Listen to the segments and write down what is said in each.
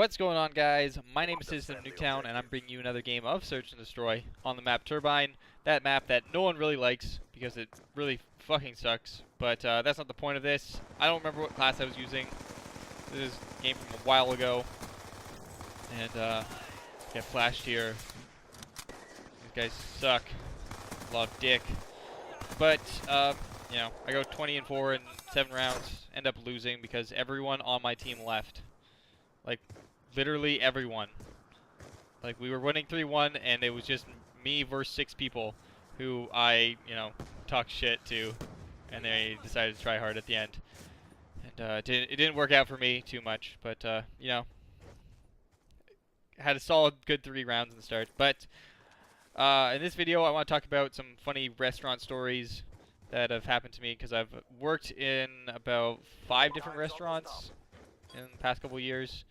What's going on, guys? My name is Citizen of Nuketown, and I'm bringing you another game of Search and Destroy on the map Turbine. That map that no one really likes because it really fucking sucks. But that's not the point of this. I don't remember what class I was using. This is a game from a while ago, and get flashed here. These guys suck. A lot of dick. But you know, I go 20-4 in 7 rounds. End up losing because everyone on my team left. Like, literally everyone. Like, we were winning 3-1, and it was just me versus 6 people who I, you know, talked shit to, and they decided to try hard at the end. And it didn't work out for me too much, but, you know, had a solid, good 3 rounds in the start. But in this video, I want to talk about some funny restaurant stories that have happened to me, because I've worked in about 5 different restaurants in the past couple years.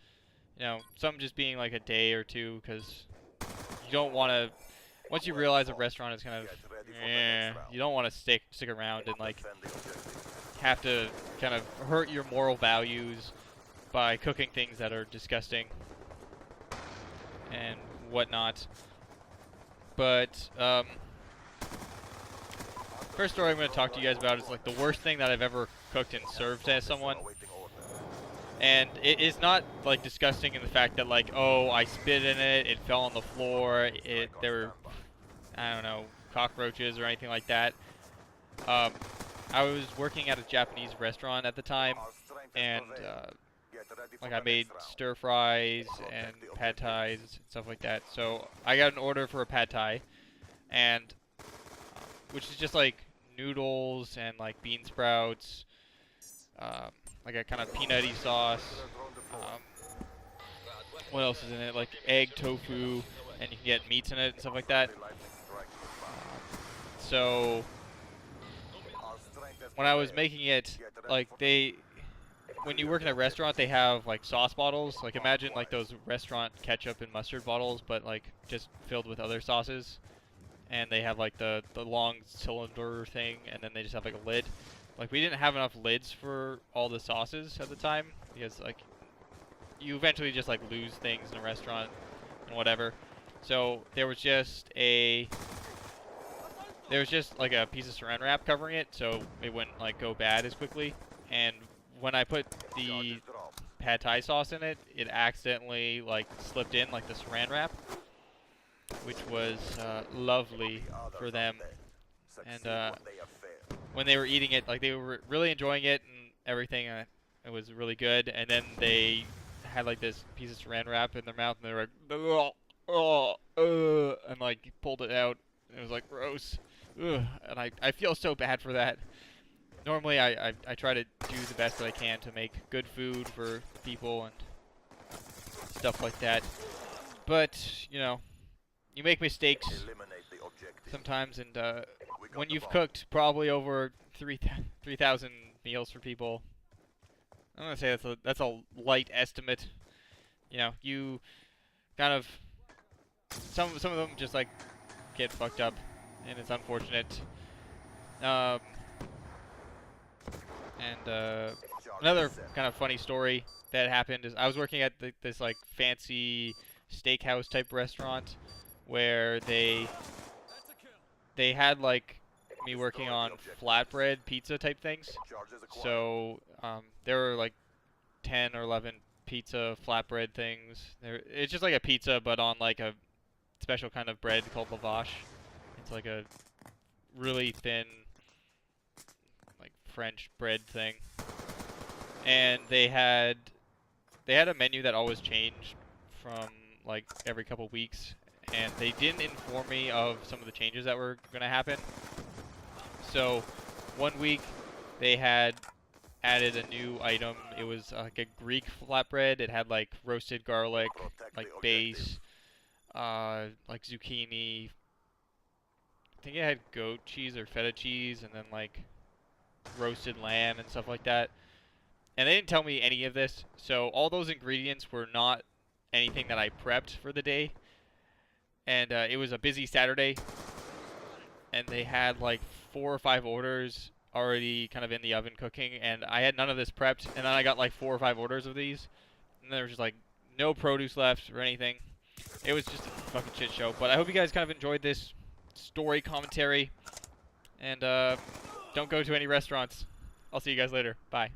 You know, some just being like a day or two, because you don't want to, once you realize a restaurant is kind of, you don't want to stick around and like have to kind of hurt your moral values by cooking things that are disgusting and whatnot. But first story I'm going to talk to you guys about is like the worst thing that I've ever cooked and served to someone. And it is not like disgusting in the fact that like, oh, I spit in it, it fell on the floor, there were, I don't know, cockroaches or anything like that. I was working at a Japanese restaurant at the time, and like I made stir fries and pad thais and stuff like that. So I got an order for a pad thai, and which is just like noodles and like bean sprouts. Like a kind of peanutty sauce. What else is in it? Like egg, tofu, and you can get meats in it and stuff like that. So when I was making it, like when you work in a restaurant, they have like sauce bottles. Like imagine like those restaurant ketchup and mustard bottles, but like just filled with other sauces. And they have like the long cylinder thing, and then they just have like a lid. Like, we didn't have enough lids for all the sauces at the time, because, like, you eventually just, like, lose things in a restaurant and whatever. So, there was just, like, a piece of saran wrap covering it, so it wouldn't, like, go bad as quickly. And when I put the pad thai sauce in it, it accidentally, like, slipped in, like, the saran wrap, which was lovely for them. And, when they were eating it, like they were really enjoying it and everything, it was really good. And then they had like this piece of saran wrap in their mouth, and they were like, and like pulled it out. And it was like gross, and I feel so bad for that. Normally, I try to do the best that I can to make good food for people and stuff like that. But you know, you make mistakes sometimes, and when you've cooked probably over 3,000 meals for people, I'm gonna say that's a light estimate. You know, you kind of some of them just like get fucked up, and it's unfortunate. And another kind of funny story that happened is I was working at this like fancy steakhouse type restaurant where they had like me working on flatbread pizza type things. So there were like 10 or 11 pizza flatbread things. It's just like a pizza, but on like a special kind of bread called lavash. It's like a really thin, like French bread thing. And they had a menu that always changed from like every couple weeks. And they didn't inform me of some of the changes that were going to happen. So, one week, they had added a new item. It was like a Greek flatbread. It had like roasted garlic, like base, like zucchini. I think it had goat cheese or feta cheese, and then like roasted lamb and stuff like that. And they didn't tell me any of this. So, all those ingredients were not anything that I prepped for the day. And it was a busy Saturday, and they had like 4 or 5 orders already kind of in the oven cooking, and I had none of this prepped, and then I got like 4 or 5 orders of these, and there was just like no produce left or anything. It was just a fucking shit show. But I hope you guys kind of enjoyed this story commentary. And don't go to any restaurants. I'll see you guys later. Bye.